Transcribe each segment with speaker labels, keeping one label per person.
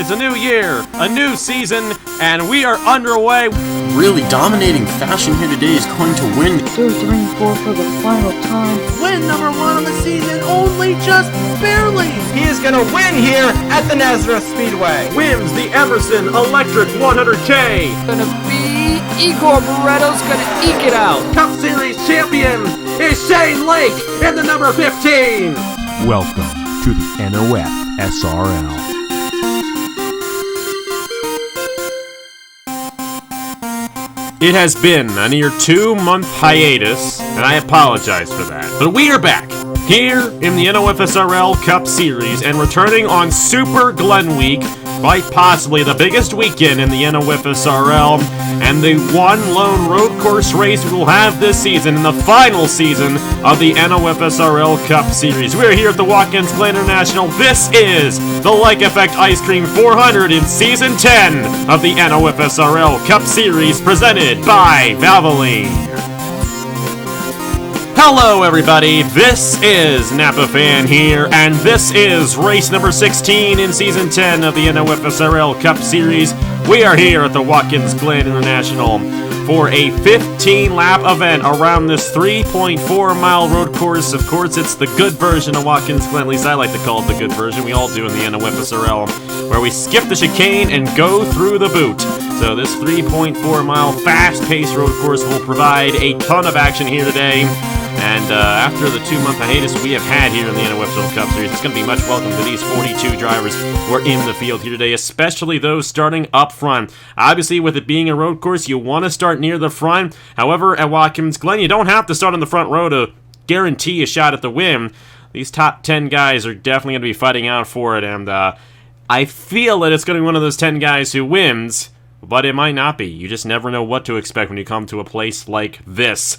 Speaker 1: It's a new year, a new season, and we are underway.
Speaker 2: Really dominating fashion here today is going to win.
Speaker 3: They're 3-4 for the final time.
Speaker 4: Win number 1 on the season, only just barely.
Speaker 5: He is going to win here at the Nazareth Speedway.
Speaker 1: Wins the Emerson Electric 100K.
Speaker 6: Gonna be Igor Barretto's gonna eke it out.
Speaker 1: Cup Series champion is Shane Lake in the number 15.
Speaker 7: Welcome to the NOFSRL.
Speaker 1: It has been a near 2-month hiatus, and I apologize for that. But we are back, here in the NOFSRL Cup Series, and returning on Super Glen Week, quite possibly the biggest weekend in the NOFSRL, and the one lone road course race we will have this season in the final season of the NOFSRL Cup Series. We're here at the Watkins Glen International. This is the Like Effect Ice Cream 400 in Season 10 of the NOFSRL Cup Series, presented by Valvoline. Hello everybody, this is Napa Fan here, and this is race number 16 in Season 10 of the NOFSRL Cup Series. We are here at the Watkins Glen International for a 15-lap event around this 3.4-mile road course. Of course, it's the good version of Watkins Glen, at least I like to call it the good version. We all do in the NOFSRL, where we skip the chicane and go through the boot. So this 3.4-mile fast-paced road course will provide a ton of action here today. And after the 2-month hiatus we have had here in the NOFSRL Cup Series, it's going to be much welcome to these 42 drivers who are in the field here today, especially those starting up front. Obviously, with it being a road course, you want to start near the front. However, at Watkins Glen, you don't have to start on the front row to guarantee a shot at the win. These top 10 guys are definitely going to be fighting out for it, and I feel that it's going to be one of those 10 guys who wins, but it might not be. You just never know what to expect when you come to a place like this.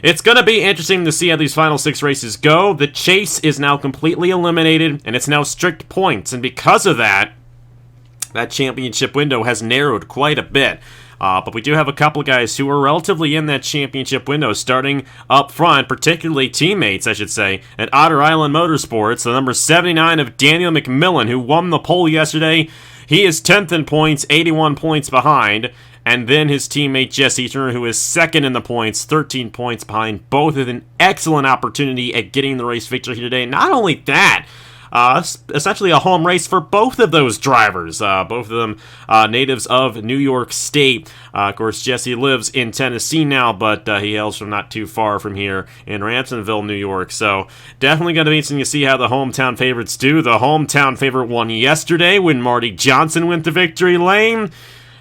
Speaker 1: It's going to be interesting to see how these final 6 races go. The chase is now completely eliminated, and it's now strict points. And because of that, that championship window has narrowed quite a bit. But we do have a couple of guys who are relatively in that championship window, starting up front, particularly teammates, I should say, at Otter Island Motorsports. The number 79 of Daniel McMillan, who won the pole yesterday. He is 10th in points, 81 points behind. And then his teammate Jesse Turner, who is second in the points, 13 points behind. Both with an excellent opportunity at getting the race victory today. Not only that, essentially a home race for both of those drivers. Both of them natives of New York State. Of course, Jesse lives in Tennessee now, but he hails from not too far from here in Ransomville, New York. So definitely going to be interesting to see how the hometown favorites do. The hometown favorite won yesterday when Marty Johnson went to victory lane.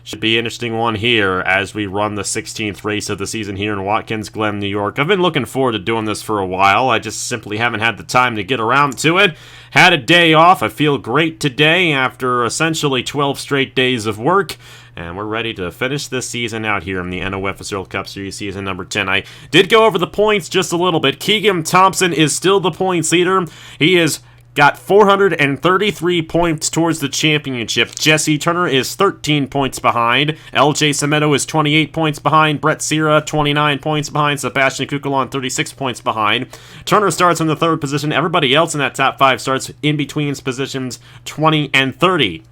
Speaker 1: Should be an interesting one here as we run the 16th race of the season here in Watkins Glen, New York. I've been looking forward to doing this for a while. I just simply haven't had the time to get around to it. Had a day off. I feel great today after essentially 12 straight days of work. And we're ready to finish this season out here in the NOFSRL Cup Series season number 10. I did go over the points just a little bit. Keegan Thompson is still the points leader. He is got 433 points towards the championship. Jesse Turner is 13 points behind. LJ Semedo is 28 points behind. Brett Sierra, 29 points behind. Sebastian Kukulon, 36 points behind. Turner starts in the 3rd position. Everybody else in that top 5 starts in between positions 20 and 30.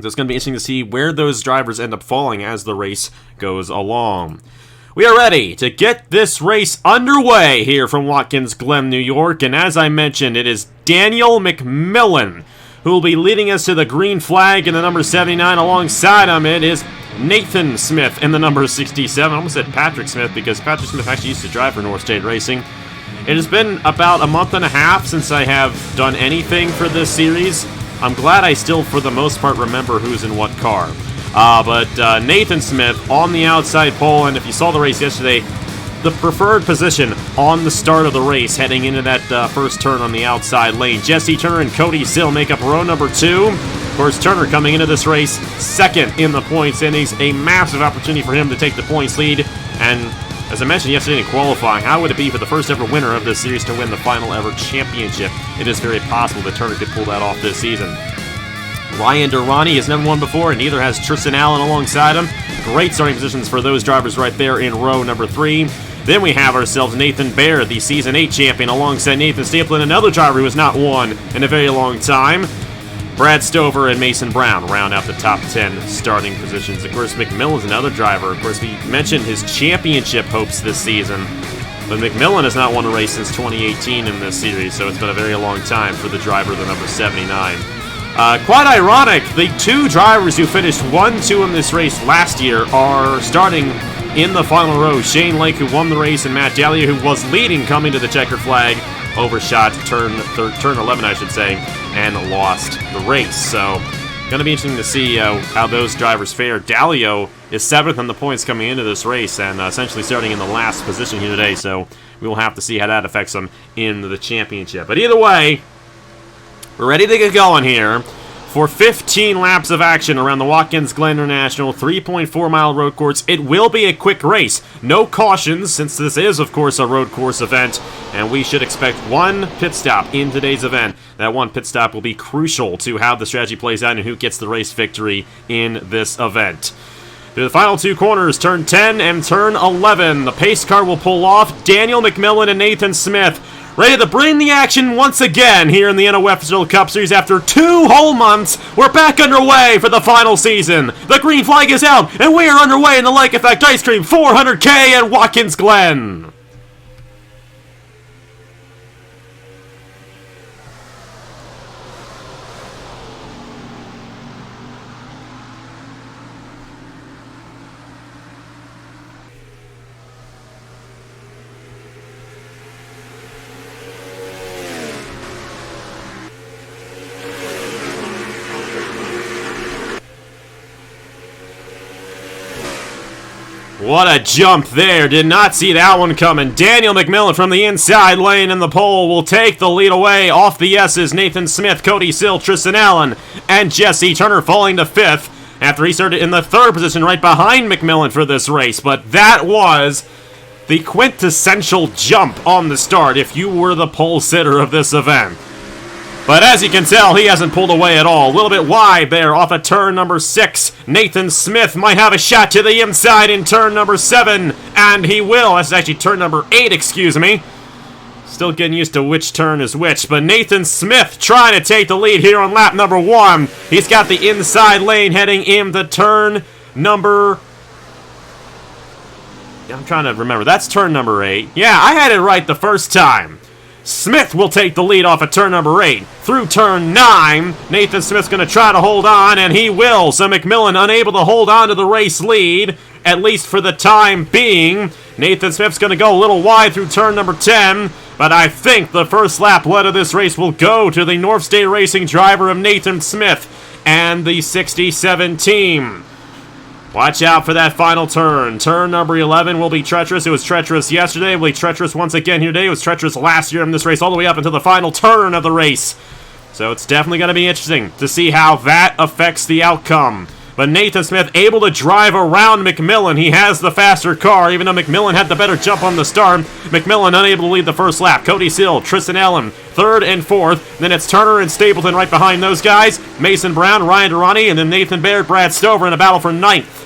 Speaker 1: So it's going to be interesting to see where those drivers end up falling as the race goes along. We are ready to get this race underway here from Watkins Glen, New York, and as I mentioned, it is Daniel McMillan who will be leading us to the green flag in the number 79. Alongside him, it is Nathan Smith in the number 67. I almost said Patrick Smith because Patrick Smith actually used to drive for North State Racing. It has been about a month and a half since I have done anything for this series. I'm glad I still, for the most part, remember who's in what car. But Nathan Smith on the outside pole, and if you saw the race yesterday, the preferred position on the start of the race heading into that first turn on the outside lane. Jesse Turner and Cody Sill make up row number 2. Of course, Turner coming into this race second in the points standings, a massive opportunity for him to take the points lead. And as I mentioned yesterday in qualifying, how would it be for the first ever winner of this series to win the final ever championship? It is very possible that Turner could pull that off this season. Ryan Durrani has never won before, and neither has Tristan Allen alongside him. Great starting positions for those drivers right there in row number 3. Then we have ourselves Nathan Baird, the Season 8 champion, alongside Nathan Stapleton, another driver who has not won in a very long time. Brad Stover and Mason Brown round out the top 10 starting positions. Of course, McMillan's another driver. Of course, we mentioned his championship hopes this season, but McMillan has not won a race since 2018 in this series, so it's been a very long time for the driver, the number 79. Quite ironic, the two drivers who finished 1-2 in this race last year are starting in the final row. Shane Lake, who won the race, and Matt Dahlia, who was leading coming to the checkered flag, overshot turn 11, I should say, and lost the race. So, going to be interesting to see how those drivers fare. Dahlia is 7th in the points coming into this race, and essentially starting in the last position here today, so we will have to see how that affects them in the championship. But either way, we're ready to get going here for 15 laps of action around the Watkins Glen International 3.4-mile road course. It will be a quick race. No cautions, since this is, of course, a road course event, and we should expect one pit stop in today's event. That one pit stop will be crucial to how the strategy plays out and who gets the race victory in this event. Through the final two corners, turn 10 and turn 11, the pace car will pull off. Daniel McMillan and Nathan Smith ready to bring the action once again here in the NOFSRL Cup Series. After 2 whole months, we're back underway for the final season. The green flag is out, and we are underway in the Lake Effect Ice Cream 400K at Watkins Glen. What a jump there. Did not see that one coming. Daniel McMillan from the inside lane in the pole will take the lead away. Off the S's, Nathan Smith, Cody Sill, Tristan Allen, and Jesse Turner falling to 5th after he started in the 3rd position right behind McMillan for this race. But that was the quintessential jump on the start if you were the pole sitter of this event. But as you can tell, he hasn't pulled away at all. A little bit wide there off of turn number 6. Nathan Smith might have a shot to the inside in turn number 7. And he will. That's actually turn number 8, excuse me. Still getting used to which turn is which. But Nathan Smith trying to take the lead here on lap number 1. He's got the inside lane heading into turn number... I'm trying to remember. That's turn number 8. Yeah, I had it right the first time. Smith will take the lead off of turn number 8. Through turn 9, Nathan Smith's going to try to hold on, and he will. So McMillan unable to hold on to the race lead, at least for the time being. Nathan Smith's going to go a little wide through turn number 10, but I think the first lap led of this race will go to the North State Racing driver of Nathan Smith and the 67 team. Watch out for that final turn. Turn number 11 will be treacherous. It was treacherous yesterday. It will be treacherous once again here today. It was treacherous last year in this race all the way up until the final turn of the race. So it's definitely going to be interesting to see how that affects the outcome. But Nathan Smith able to drive around McMillan. He has the faster car, even though McMillan had the better jump on the start. McMillan unable to lead the first lap. Cody Sill, Tristan Allen, 3rd and 4th. Then it's Turner and Stapleton right behind those guys. Mason Brown, Ryan Durrani, and then Nathan Baird, Brad Stover in a battle for 9th.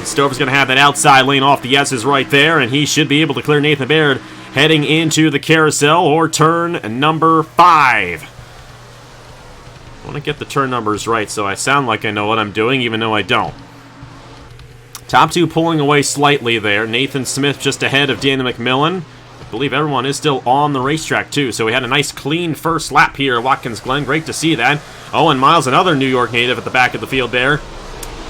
Speaker 1: Stover's going to have that outside lane off the S's right there, and he should be able to clear Nathan Baird heading into the carousel or turn number 5. I want to get the turn numbers right so I sound like I know what I'm doing, even though I don't. Top 2 pulling away slightly there. Nathan Smith just ahead of Daniel McMillan. I believe everyone is still on the racetrack, too, so we had a nice, clean first lap here at Watkins Glen. Great to see that. Owen Miles, another New York native at the back of the field there,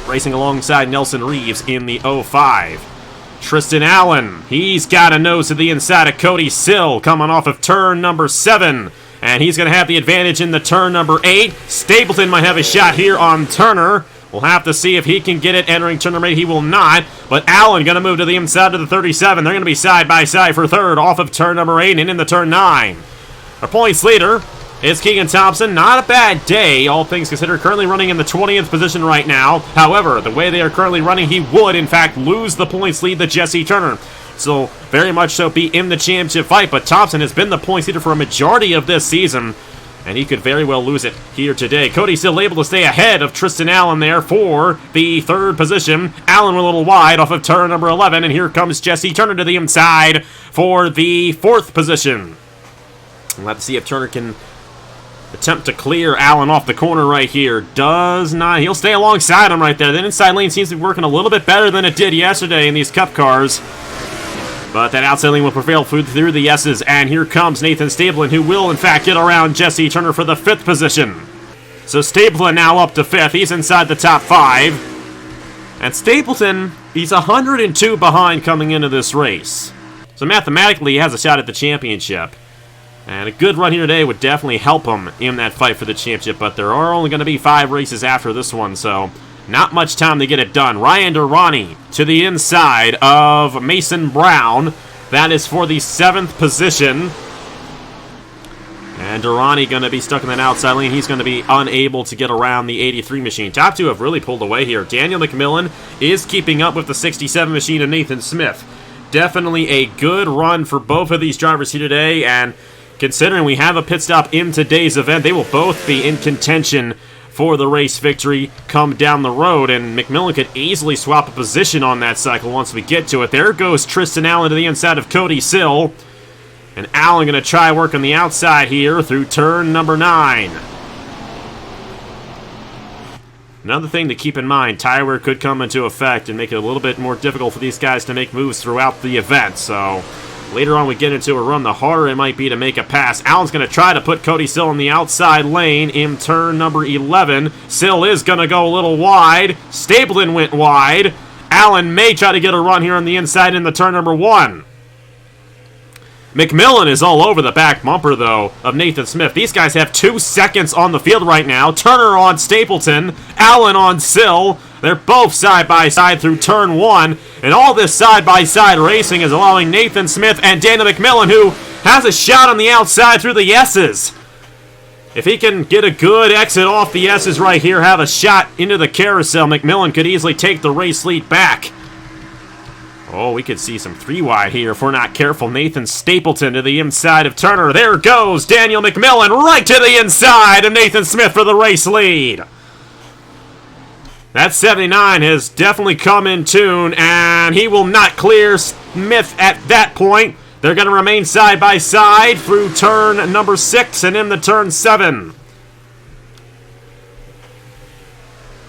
Speaker 1: racing alongside Nelson Reeves in the 05. Tristan Allen, he's got a nose to the inside of Cody Sill coming off of turn number 7. And he's going to have the advantage in the turn number 8. Stapleton might have a shot here on Turner. We'll have to see if he can get it entering turn number 8. He will not. But Allen going to move to the inside of the 37. They're going to be side by side for 3rd off of turn number 8 and into turn 9. Our points leader is Keegan Thompson. Not a bad day, all things considered. Currently running in the 20th position right now. However, the way they are currently running, he would, in fact, lose the points lead to Jesse Turner. So, very much so be in the championship fight, but Thompson has been the points leader for a majority of this season, and he could very well lose it here today. Cody still able to stay ahead of Tristan Allen there for the 3rd position. Allen a little wide off of turn number 11, and here comes Jesse Turner to the inside for the 4th position. We'll have to see if Turner can Attempt to clear Allen off the corner right here. Does not. He'll stay alongside him right there. The inside lane seems to be working a little bit better than it did yesterday in these Cup cars. But that outside lane will prevail through the S's. And here comes Nathan Stapleton, who will, in fact, get around Jesse Turner for the 5th position. So Stapleton now up to 5th. He's inside the top 5. And Stapleton, he's 102 behind coming into this race. So mathematically, he has a shot at the championship. And a good run here today would definitely help him in that fight for the championship, but there are only going to be 5 races after this one, so not much time to get it done. Ryan Durrani to the inside of Mason Brown. That is for the 7th position. And Durrani going to be stuck in that outside lane. He's going to be unable to get around the 83 machine. Top 2 have really pulled away here. Daniel McMillan is keeping up with the 67 machine of Nathan Smith. Definitely a good run for both of these drivers here today, and considering we have a pit stop in today's event, they will both be in contention for the race victory come down the road, and McMillan could easily swap a position on that cycle once we get to it. There goes Tristan Allen to the inside of Cody Sill, and Allen going to try work on the outside here through turn number 9. Another thing to keep in mind, tire wear could come into effect and make it a little bit more difficult for these guys to make moves throughout the event, so later on we get into a run, the harder it might be to make a pass. Allen's going to try to put Cody Sill in the outside lane in turn number 11. Sill is going to go a little wide. Stapleton went wide. Allen may try to get a run here on the inside in the turn number 1. McMillan is all over the back bumper, though, of Nathan Smith. These guys have 2 seconds on the field right now. Turner on Stapleton. Allen on Sill. They're both side-by-side through turn 1. And all this side-by-side racing is allowing Nathan Smith and Daniel McMillan, who has a shot on the outside through the S's. If he can get a good exit off the S's right here, have a shot into the carousel, McMillan could easily take the race lead back. Oh, we could see some 3 wide here if we're not careful. Nathan Stapleton to the inside of Turner. There goes Daniel McMillan right to the inside of Nathan Smith for the race lead. That 79 has definitely come in tune, and he will not clear Smith at that point. They're going to remain side by side through turn number 6 and into turn 7.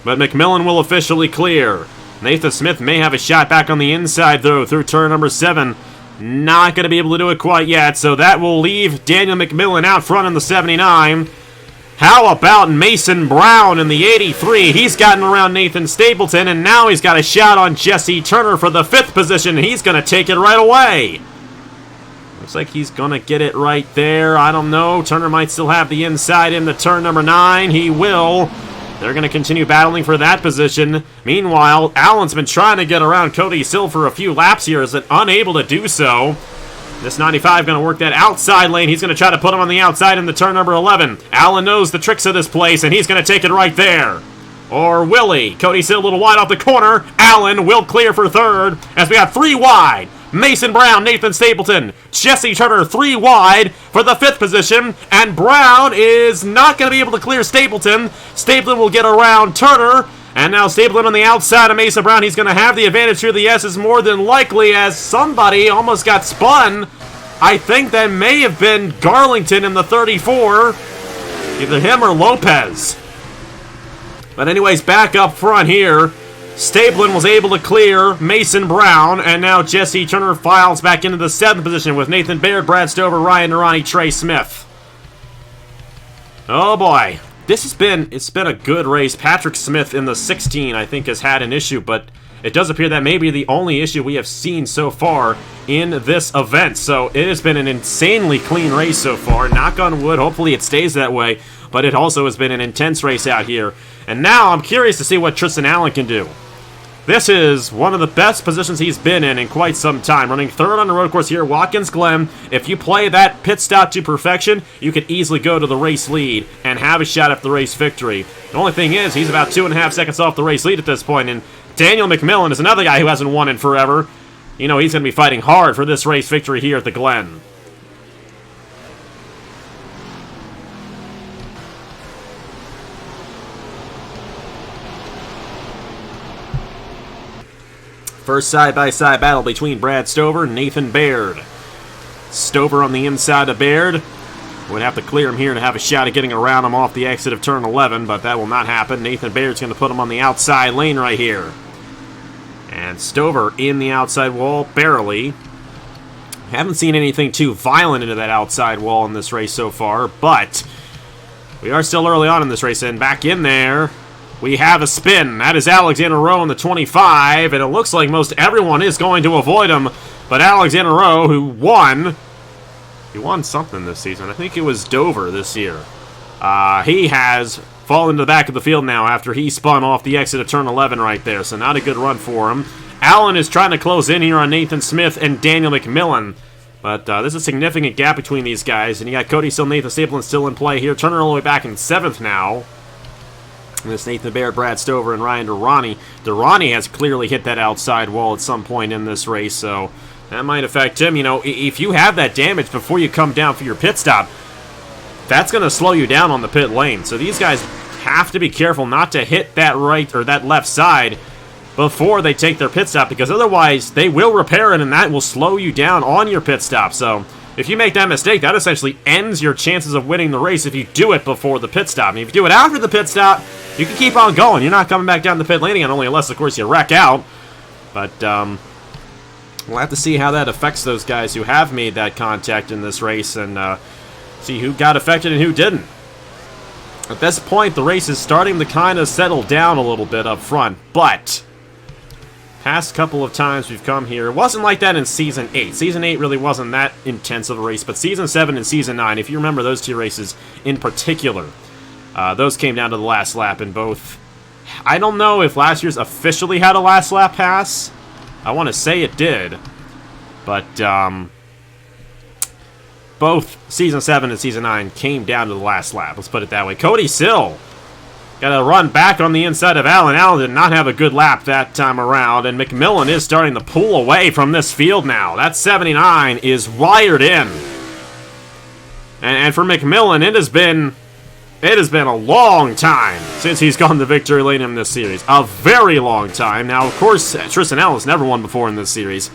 Speaker 1: But McMillan will officially clear. Nathan Smith may have a shot back on the inside, though, through turn number 7. Not going to be able to do it quite yet, so that will leave Daniel McMillan out front in the 79. How about Mason Brown in the 83? He's gotten around Nathan Stapleton, and now he's got a shot on Jesse Turner for the 5th position. He's going to take it right away. Looks like he's going to get it right there. I don't know. Turner might still have the inside in the turn number 9. He will. They're going to continue battling for that position. Meanwhile, Allen's been trying to get around Cody Sill for a few laps here, is unable to do so. This 95 going to work that outside lane. He's going to try to put him on the outside in the turn number 11. Allen knows the tricks of this place, and he's going to take it right there. Or will he? Cody Sill a little wide off the corner. Allen will clear for 3rd as we have 3 wide. Mason Brown, Nathan Stapleton, Jesse Turner 3 wide for the 5th position, and Brown is not going to be able to clear Stapleton. Stapleton will get around Turner, and now Stapleton on the outside of Mason Brown. He's going to have the advantage through the S's more than likely, as somebody almost got spun. I think that may have been Garlington in the 34, either him or Lopez. But anyways, back up front here. Stapleton was able to clear Mason Brown, and now Jesse Turner files back into the 7th position with Nathan Baird, Brad Stover, Ryan Durrani, Trey Smith. Oh boy, it's been a good race. Patrick Smith in the 16, I think, has had an issue, but it does appear that may be the only issue we have seen so far in this event. So it has been an insanely clean race so far. Knock on wood, hopefully it stays that way, but it also has been an intense race out here. And now I'm curious to see what Tristan Allen can do. This is one of the best positions he's been in quite some time. Running 3rd on the road course here at Watkins Glen. If you play that pit stop to perfection, you could easily go to the race lead and have a shot at the race victory. The only thing is, he's about 2.5 seconds off the race lead at this point, and Daniel McMillan is another guy who hasn't won in forever. You know, he's going to be fighting hard for this race victory here at the Glen. First side-by-side battle between Brad Stover and Nathan Baird. Stover on the inside of Baird. Would have to clear him here to have a shot at getting around him off the exit of turn 11, but that will not happen. Nathan Baird's going to put him on the outside lane right here. And Stover in the outside wall, barely. Haven't seen anything too violent into that outside wall in this race so far, but we are still early on in this race, and back in there, we have a spin. That is Alexander Rowe in the 25, and it looks like most everyone is going to avoid him, but Alexander Rowe, who won... He won something this season. I think it was Dover this year. He has fallen to the back of the field now after he spun off the exit of turn 11 right there, so not a good run for him. Allen is trying to close in here on Nathan Smith and Daniel McMillan, but there's a significant gap between these guys, and you got Cody still, Nathan Stapleton still in play here. Turner all the way back in 7th now. And this Nathan Baird, Brad Stover, and Ryan Durrani. Durrani has clearly hit that outside wall at some point in this race, so... that might affect him. You know, if you have that damage before you come down for your pit stop, that's going to slow you down on the pit lane. So these guys have to be careful not to hit that right or that left side before they take their pit stop, because otherwise they will repair it and that will slow you down on your pit stop. So if you make that mistake, that essentially ends your chances of winning the race if you do it before the pit stop. And if you do it after the pit stop, you can keep on going. You're not coming back down the pit lane again, only unless, of course, you wreck out. But, we'll have to see how that affects those guys who have made that contact in this race and see who got affected and who didn't. At this point, the race is starting to kind of settle down a little bit up front, but past couple of times we've come here, it wasn't like that in Season 8. Season 8 really wasn't that intense of a race, but Season 7 and Season 9, if you remember those two races in particular, those came down to the last lap in both. I don't know if last year's officially had a last lap pass. I want to say it did, but both Season 7 and Season 9 came down to the last lap. Let's put it that way. Cody Sill got to run back on the inside of Allen. Allen did not have a good lap that time around, and McMillan is starting to pull away from this field now. That 79 is wired in. And for McMillan, it has been a long time since he's gone to victory lane in this series. A very long time. Now, of course, Tristan Ellis never won before in this series.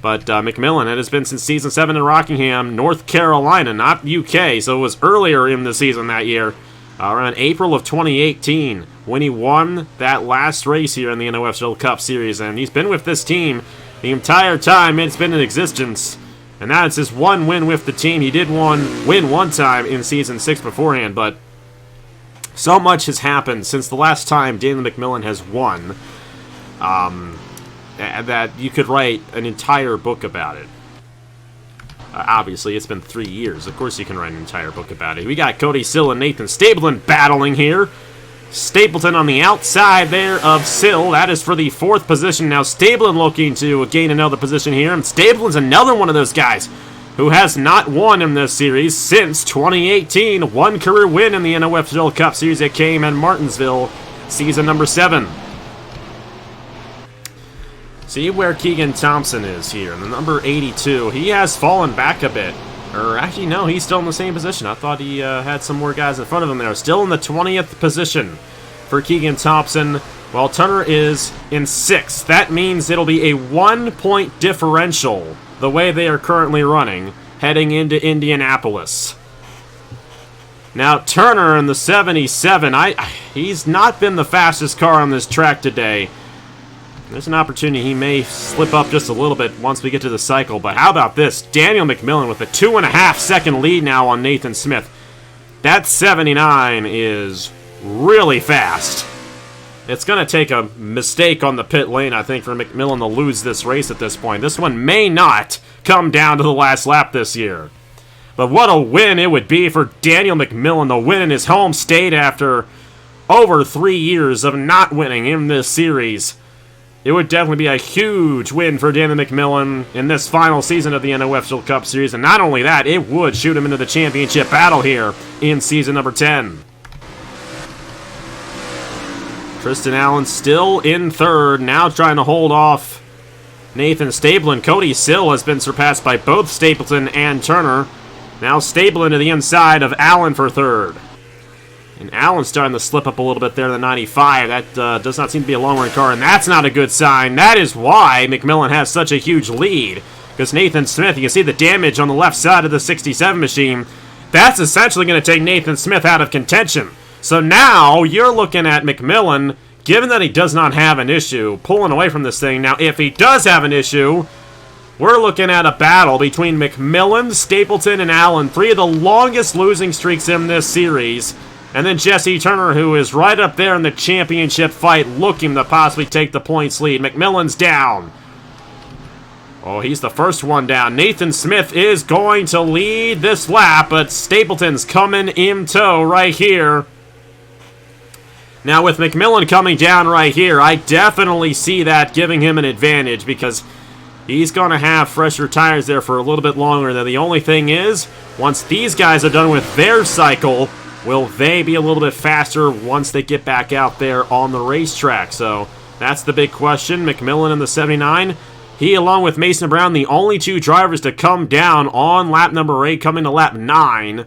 Speaker 1: But McMillan, it has been since Season 7 in Rockingham, North Carolina, not UK. So it was earlier in the season that year, around April of 2018, when he won that last race here in the NOFSRL Cup Series. And he's been with this team the entire time it's been in existence. And that's his one win with the team. He did win one time in Season 6 beforehand, but so much has happened since the last time Daniel McMillan has won that you could write an entire book about it. Obviously, it's been 3 years. Of course you can write an entire book about it. We got Cody Sill and Nathan Stapleton battling here. Stapleton on the outside there of Sill. That is for the 4th position. Now Stapleton looking to gain another position here. And Stapleton's another one of those guys who has not won in this series since 2018. One career win in the NOFSRL Cup Series that came in Martinsville, season number 7. See where Keegan Thompson is here, the number 82. He has fallen back a bit. Or actually, no, he's still in the same position. I thought he had some more guys in front of him there. Still in the 20th position for Keegan Thompson, while Turner is in 6th. That means it'll be a 1-point differential, the way they are currently running, heading into Indianapolis. Now, Turner in the 77, he's not been the fastest car on this track today. There's an opportunity he may slip up just a little bit once we get to the cycle, but how about this? Daniel McMillan with a 2.5-second lead now on Nathan Smith. That 79 is really fast. It's going to take a mistake on the pit lane, I think, for McMillan to lose this race at this point. This one may not come down to the last lap this year. But what a win it would be for Daniel McMillan to win in his home state after over 3 years of not winning in this series. It would definitely be a huge win for Daniel McMillan in this final season of the NOFSRL Cup Series. And not only that, it would shoot him into the championship battle here in season number 10. Tristan Allen still in 3rd, now trying to hold off Nathan Stapleton. Cody Sill has been surpassed by both Stapleton and Turner. Now Stapleton to the inside of Allen for 3rd. And Allen's starting to slip up a little bit there in the 95. That does not seem to be a long-run car, and that's not a good sign. That is why McMillan has such a huge lead. Because Nathan Smith, you can see the damage on the left side of the 67 machine. that's essentially going to take Nathan Smith out of contention. So now you're looking at McMillan, given that he does not have an issue, pulling away from this thing. Now, if he does have an issue, we're looking at a battle between McMillan, Stapleton, and Allen, 3 of the longest losing streaks in this series. And then Jesse Turner, who is right up there in the championship fight, looking to possibly take the points lead. McMillan's down. Oh, he's the first one down. Nathan Smith is going to lead this lap, but Stapleton's coming in tow right here. Now, with McMillan coming down right here, I definitely see that giving him an advantage because he's going to have fresher tires there for a little bit longer. Now, the only thing is, once these guys are done with their cycle, will they be a little bit faster once they get back out there on the racetrack? So that's the big question. McMillan in the 79. He, along with Mason Brown, the only 2 drivers to come down on lap number 8, coming to lap 9.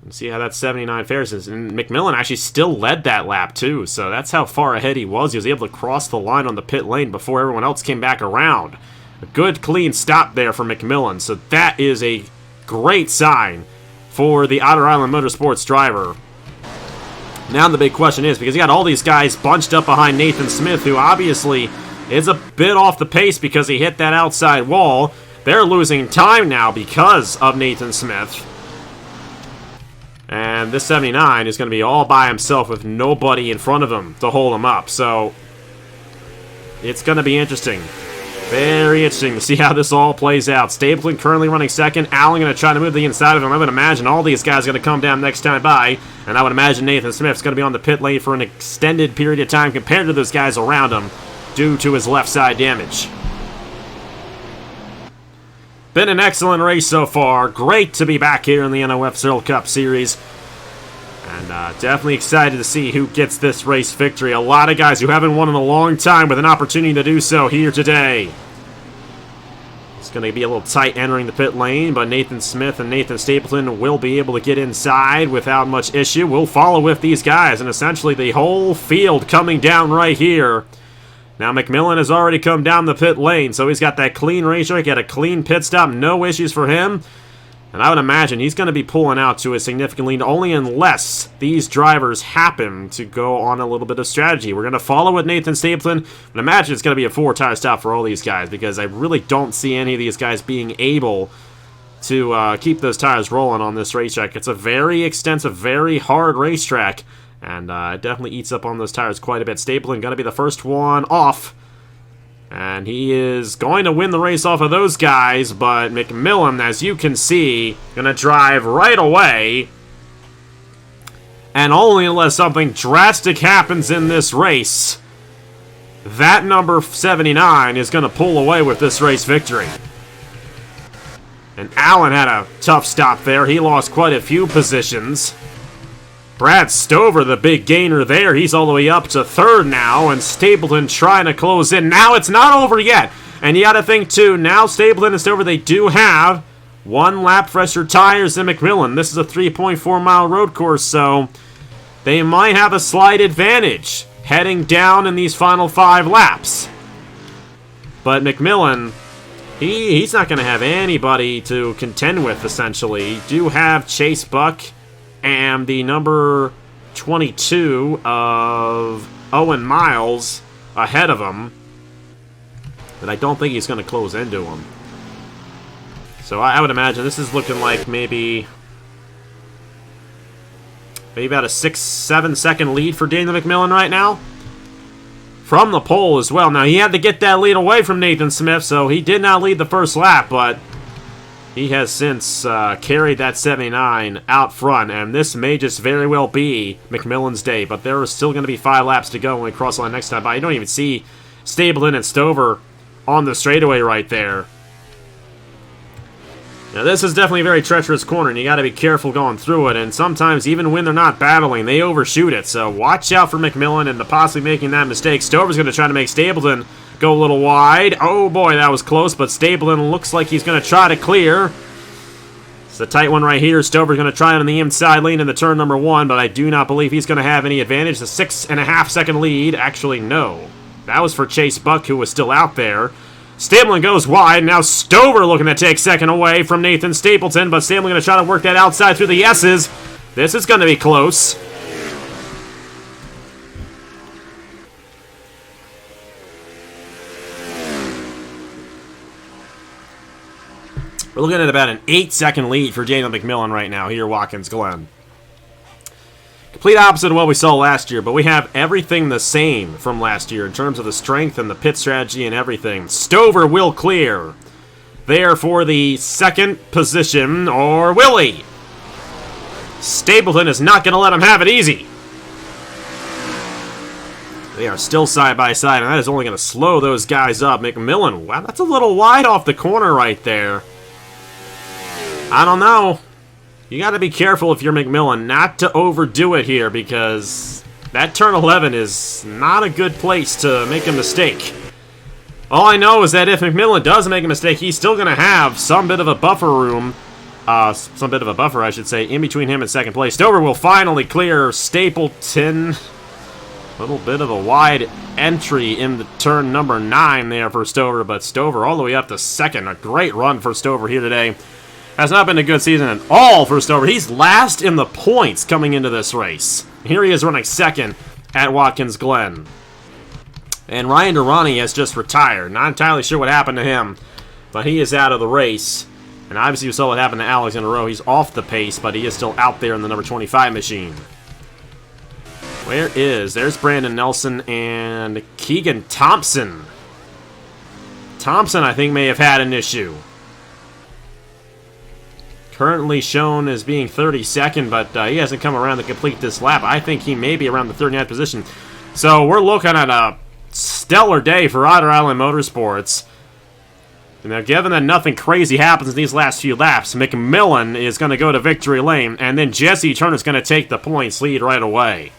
Speaker 1: Let's see how that 79 fares. And McMillan actually still led that lap, too. So that's how far ahead he was. He was able to cross the line on the pit lane before everyone else came back around. A good, clean stop there for McMillan. So that is a great sign for the Otter Island Motorsports driver. Now the big question is, because you got all these guys bunched up behind Nathan Smith, who obviously is a bit off the pace because he hit that outside wall. They're losing time now because of Nathan Smith. And this 79 is going to be all by himself with nobody in front of him to hold him up. So it's going to be interesting. Very interesting to see how this all plays out. Stapleton currently running second. Allen going to try to move the inside of him. I would imagine all these guys are going to come down next time by. And I would imagine Nathan Smith's going to be on the pit lane for an extended period of time compared to those guys around him due to his left side damage. Been an excellent race so far. Great to be back here in the NOFSRL Cup Series. And definitely excited to see who gets this race victory. A lot of guys who haven't won in a long time with an opportunity to do so here today. It's going to be a little tight entering the pit lane, but Nathan Smith and Nathan Stapleton will be able to get inside without much issue. We'll follow with these guys, and essentially the whole field coming down right here. Now McMillan has already come down the pit lane, so he's got that clean racetrack, he had a clean pit stop, no issues for him. And I would imagine he's going to be pulling out to a significant lead only unless these drivers happen to go on a little bit of strategy. We're going to follow with Nathan Stapleton, but imagine it's going to be a 4-tire stop for all these guys because I really don't see any of these guys being able to keep those tires rolling on this racetrack. It's a very extensive, very hard racetrack, and it definitely eats up on those tires quite a bit. Stapleton going to be the first one off. And he is going to win the race off of those guys, but McMillan, as you can see, going to drive right away. And only unless something drastic happens in this race, that number 79 is going to pull away with this race victory. And Allen had a tough stop there. He lost quite a few positions. Brad Stover, the big gainer there. He's all the way up to third now, and Stapleton trying to close in. Now it's not over yet. And you got to think, too, now Stapleton and Stover, they do have 1 lap fresher tires than McMillan. This is a 3.4-mile road course, so they might have a slight advantage heading down in these final 5 laps. But McMillan, he's not going to have anybody to contend with, essentially. You do have Chase Buck and the number 22 of Owen Miles ahead of him. But I don't think he's going to close into him. So I would imagine this is looking like maybe about a 6-7 second lead for Daniel McMillan right now. From the pole as well. Now he had to get that lead away from Nathan Smith, so he did not lead the first lap, but he has since carried that 79 out front, and this may just very well be McMillan's day, but there are still going to be 5 laps to go when we cross the line next time by. You don't even see Stapleton and Stover on the straightaway right there. Now this is definitely a very treacherous corner, and you got to be careful going through it, and sometimes even when they're not battling, they overshoot it, so watch out for McMillan and possibly making that mistake. Stover's going to try to make Stapleton go a little wide. Oh boy, that was close, but Stapleton looks like he's going to try to clear. It's a tight one right here. Stover's going to try it on the inside lane in the turn number 1, but I do not believe he's going to have any advantage. The 6.5 second lead. Actually, no. That was for Chase Buck, who was still out there. Stableman goes wide. Now Stover looking to take second away from Nathan Stapleton, but Stableman going to try to work that outside through the S's. This is going to be close. We're looking at about an 8-second lead for Daniel McMillan right now here at Watkins Glen. Complete opposite of what we saw last year, but we have everything the same from last year in terms of the strength and the pit strategy and everything. Stover will clear. There for the second position, or will he? Stapleton is not going to let him have it easy. They are still side by side, and that is only going to slow those guys up. McMillan, wow, that's a little wide off the corner right there. I don't know. You got to be careful if you're McMillan not to overdo it here, because that turn 11 is not a good place to make a mistake. All I know is that if McMillan does make a mistake, he's still going to have some bit of a buffer room, some bit of a buffer, I should say, in between him and second place. Stover will finally clear Stapleton. A little bit of a wide entry in the turn number 9 there for Stover, but Stover all the way up to second. A great run for Stover here today. Has not been a good season at all for Stover. He's last in the points coming into this race. Here he is running second at Watkins Glen. And Ryan Durrani has just retired. Not entirely sure what happened to him, but he is out of the race. And obviously you saw what happened to Alexander Rowe. He's off the pace, but he is still out there in the number 25 machine. There's Brandon Nelson and Keegan Thompson. Thompson, I think, may have had an issue. Currently shown as being 32nd, but he hasn't come around to complete this lap. I think he may be around the 39th position. So we're looking at a stellar day for Otter Island Motorsports. Now, given that nothing crazy happens in these last few laps, McMillan is going to go to victory lane, and then Jesse Turner's going to take the points lead right away.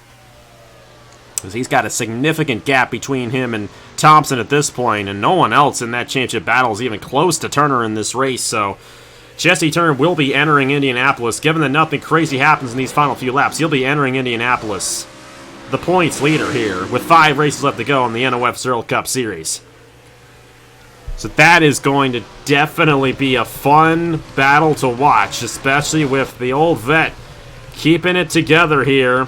Speaker 1: Because he's got a significant gap between him and Thompson at this point, and no one else in that championship battle is even close to Turner in this race, so Jesse Turner will be entering Indianapolis. Given that nothing crazy happens in these final few laps, he'll be entering Indianapolis, the points leader here, with 5 races left to go in the NOFSRL Cup Series. So that is going to definitely be a fun battle to watch, especially with the old vet keeping it together here.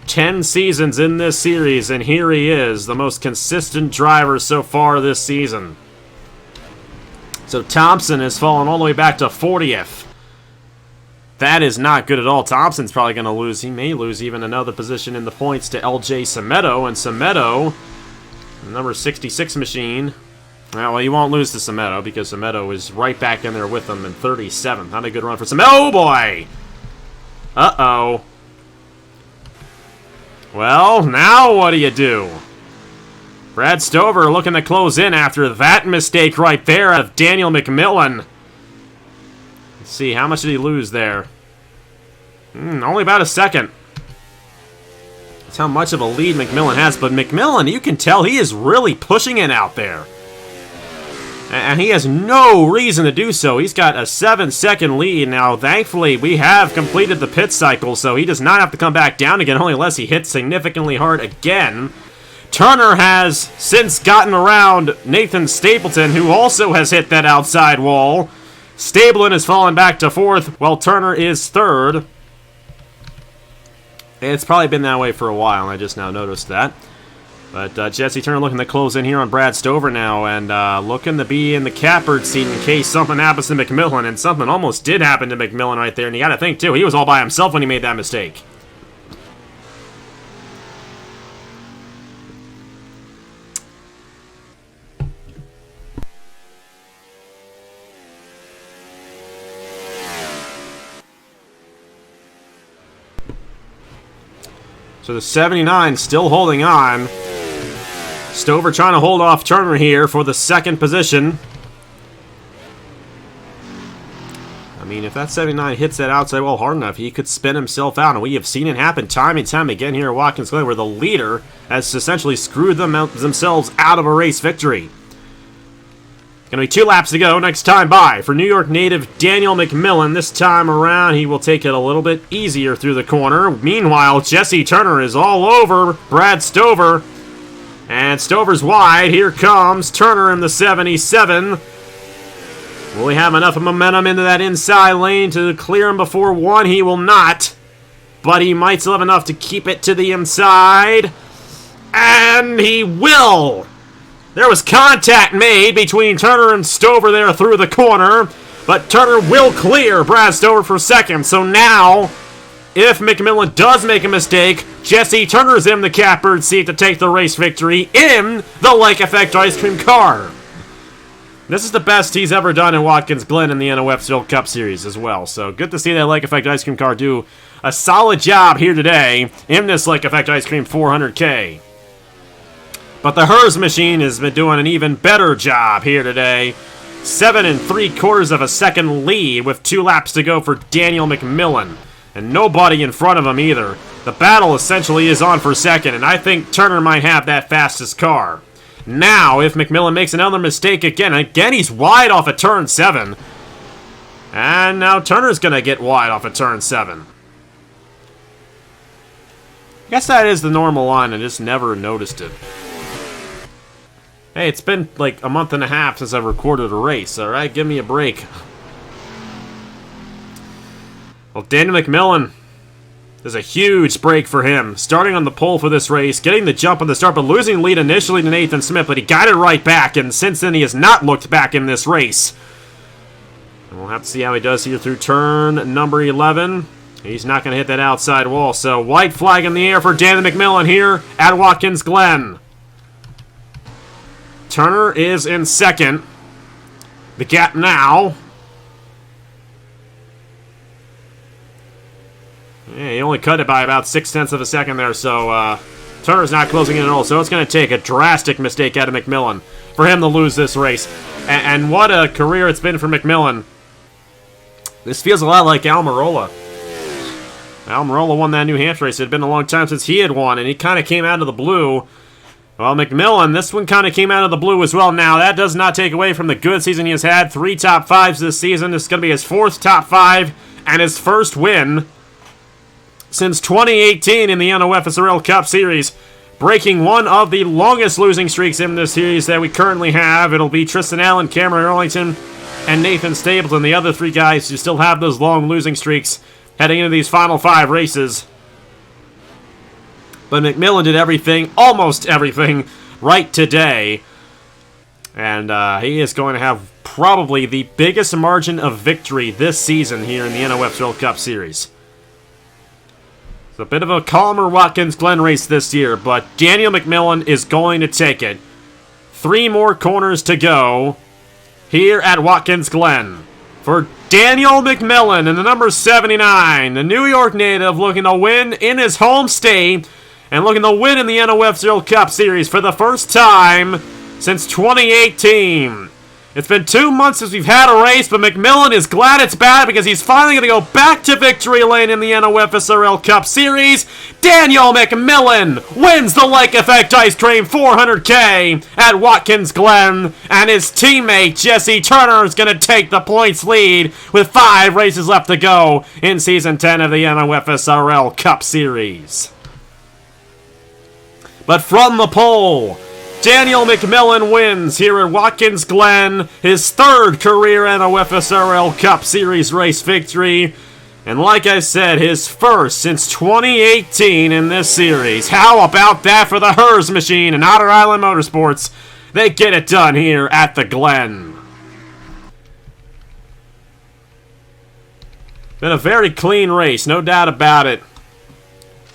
Speaker 1: 10 seasons in this series, and here he is, the most consistent driver so far this season. So Thompson has fallen all the way back to 40th. That is not good at all. Thompson's probably going to lose. He may lose even another position in the points to LJ Semedo. And Semedo, number 66 machine. Well, he won't lose to Semedo because Semedo is right back in there with him in 37th. Not a good run for Semedo. Oh, boy! Uh-oh. Well, now what do you do? Brad Stover looking to close in after that mistake right there of Daniel McMillan. Let's see, how much did he lose there? Only about a second. That's how much of a lead McMillan has, but McMillan, you can tell he is really pushing it out there. And he has no reason to do so. He's got a 7-second lead. Now, thankfully, we have completed the pit cycle, so he does not have to come back down again, only unless he hits significantly hard again. Turner has since gotten around Nathan Stapleton, who also has hit that outside wall. Stapleton has fallen back to 4th, while Turner is 3rd. It's probably been that way for a while, and I just now noticed that. But Jesse Turner looking to close in here on Brad Stover now, and looking to be in the catbird seat in case something happens to McMillan, and something almost did happen to McMillan right there, and you gotta think, too, he was all by himself when he made that mistake. So the 79 still holding on. Stover trying to hold off Turner here for the 2nd position. I mean, if that 79 hits that outside wall hard enough, he could spin himself out. And we have seen it happen time and time again here at Watkins Glen, where the leader has essentially screwed themselves out of a race victory. Going to be 2 laps to go next time by for New York native Daniel McMillan. This time around, he will take it a little bit easier through the corner. Meanwhile, Jesse Turner is all over Brad Stover. And Stover's wide. Here comes Turner in the 77. Will he have enough of momentum into that inside lane to clear him before one? He will not. But he might still have enough to keep it to the inside. And he will. There was contact made between Turner and Stover there through the corner. But Turner will clear Brad Stover for second. So now, if McMillan does make a mistake, Jesse Turner's in the catbird seat to take the race victory in the Lake Effect Ice Cream car. This is the best he's ever done in Watkins Glen in the NOFSRL Cup Series as well. So good to see that Lake Effect Ice Cream car do a solid job here today in this Lake Effect Ice Cream 400K. But the Hers machine has been doing an even better job here today. 7 3/4 of a second lead with 2 laps to go for Daniel McMillan. And nobody in front of him either. The battle essentially is on for second, and I think Turner might have that fastest car. Now, if McMillan makes another mistake again he's wide off of turn 7. And now Turner's going to get wide off of turn 7. I guess that is the normal line, I just never noticed it. Hey, it's been like a month and a half since I've recorded a race, alright? Give me a break. Well, Daniel McMillan, there's a huge break for him. Starting on the pole for this race, getting the jump on the start, but losing the lead initially to Nathan Smith, but he got it right back, and since then he has not looked back in this race. And we'll have to see how he does here through turn number 11. He's not going to hit that outside wall, so white flag in the air for Daniel McMillan here at Watkins Glen. Turner is in second. The gap now. Yeah, he only cut it by about 0.6 of a second there, so Turner's not closing in at all. So it's going to take a drastic mistake out of McMillan for him to lose this race. And what a career it's been for McMillan. This feels a lot like Almirola. Almirola won that New Hampshire race. It had been a long time since he had won, and he kind of came out of the blue. Well, McMillan, this one kind of came out of the blue as well. Now, that does not take away from the good season he has had. 3 top 5s this season. This is going to be his 4th top 5 and his first win since 2018 in the NOFSRL Cup Series, breaking one of the longest losing streaks in this series that we currently have. It'll be Tristan Allen, Cameron Arlington, and Nathan Stapleton, the other 3 guys who still have those long losing streaks heading into these final 5 races. But McMillan did everything, almost everything, right today. And he is going to have probably the biggest margin of victory this season here in the NOFSRL Cup Series. It's a bit of a calmer Watkins Glen race this year, but Daniel McMillan is going to take it. 3 more corners to go here at Watkins Glen. For Daniel McMillan in the number 79, the New York native looking to win in his home state and looking to win in the NOFSRL Cup Series for the first time since 2018. It's been 2 months since we've had a race, but McMillan is glad it's back because he's finally going to go back to victory lane in the NOFSRL Cup Series. Daniel McMillan wins the Lake Effect Ice Cream 400K at Watkins Glen, and his teammate Jesse Turner is going to take the points lead with 5 races left to go in Season 10 of the NOFSRL Cup Series. But from the pole, Daniel McMillan wins here at Watkins Glen, his 3rd career NOFSRL Cup Series race victory. And like I said, his first since 2018 in this series. How about that for the Hers machine and Otter Island Motorsports? They get it done here at the Glen. Been a very clean race, no doubt about it.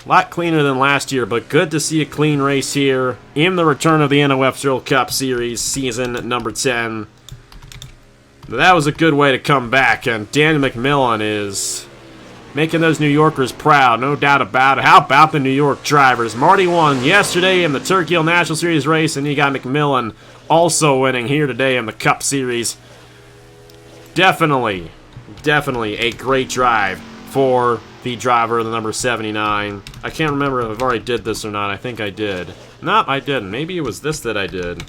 Speaker 1: A lot cleaner than last year, but good to see a clean race here in the return of the NOFSRL Cup Series season number 10. That was a good way to come back, and Daniel McMillan is making those New Yorkers proud, no doubt about it. How about the New York drivers? Marty won yesterday in the Turkey Hill National Series race, and you got McMillan also winning here today in the Cup Series. Definitely a great drive for the driver, the number 79. I can't remember if I've already did this or not. I think I did. Nope, I didn't. Maybe it was this that I did.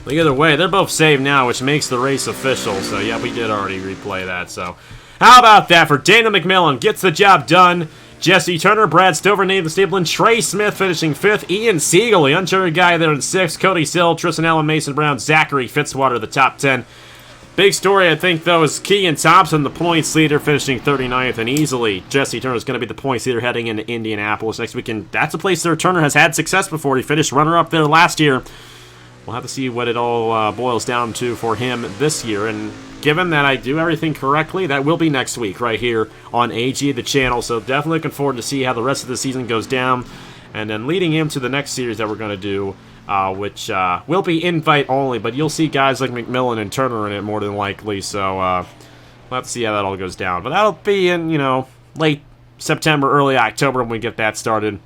Speaker 1: But either way, they're both saved now, which makes the race official. So yeah, we did already replay that. So how about that for Daniel McMillan? Gets the job done. Jesse Turner, Brad Stover, Nathan Stapleton, Trey Smith finishing 5th, Ian Siegel, the uncharted guy there in 6th, Cody Sill, Tristan Allen, Mason Brown, Zachary Fitzwater, the top 10. Big story, I think, though, is Keegan Thompson, the points leader, finishing 39th, and easily Jesse Turner is going to be the points leader heading into Indianapolis next weekend. That's a place where Turner has had success before. He finished runner-up there last year. We'll have to see what it all boils down to for him this year, and given that I do everything correctly, that will be next week right here on AG, the channel, so definitely looking forward to see how the rest of the season goes down, and then leading into the next series that we're going to do, which will be invite only, but you'll see guys like McMillan and Turner in it more than likely, so we'll have to see how that all goes down. But that'll be in, late September, early October when we get that started.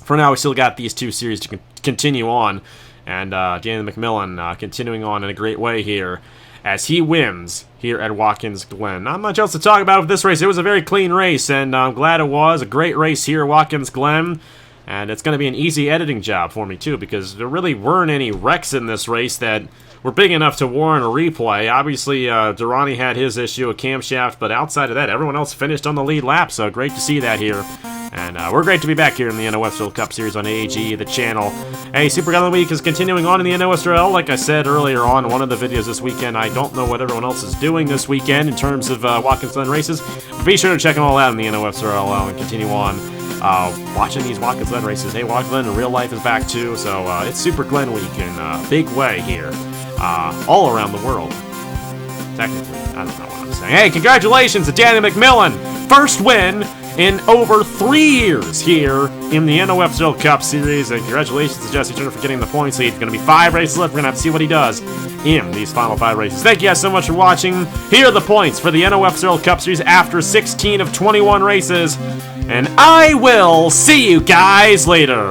Speaker 1: For now, we still got these 2 series to continue on, and Danny McMillan continuing on in a great way here as he wins here at Watkins Glen. Not much else to talk about with this race. It was a very clean race, and I'm glad it was. A great race here at Watkins Glen. And it's going to be an easy editing job for me, too, because there really weren't any wrecks in this race that were big enough to warrant a replay. Obviously, Durrani had his issue, a camshaft, but outside of that, everyone else finished on the lead lap, so great to see that here. And we're great to be back here in the NOFSRL Cup Series on AG, the channel. Hey, Super Glen Week is continuing on in the NOSRL. Like I said earlier on one of the videos this weekend, I don't know what everyone else is doing this weekend in terms of Watkins Glen races. But be sure to check them all out in the NOFSRL and continue on watching these Watkins Glen races. Hey, Watkins Glen in real life is back too, so it's Super Glen Week in a big way here, all around the world. Technically, I don't know what I'm saying. Hey, congratulations to Danny McMillan, first win in over 3 years here in the NOFSRL Cup Series, and congratulations to Jesse Turner for getting the points lead. It's going to be 5 races left. We're going to have to see what he does in these final 5 races. Thank you guys so much for watching. Here are the points for the NOFSRL Cup Series after 16 of 21 races, and I will see you guys later.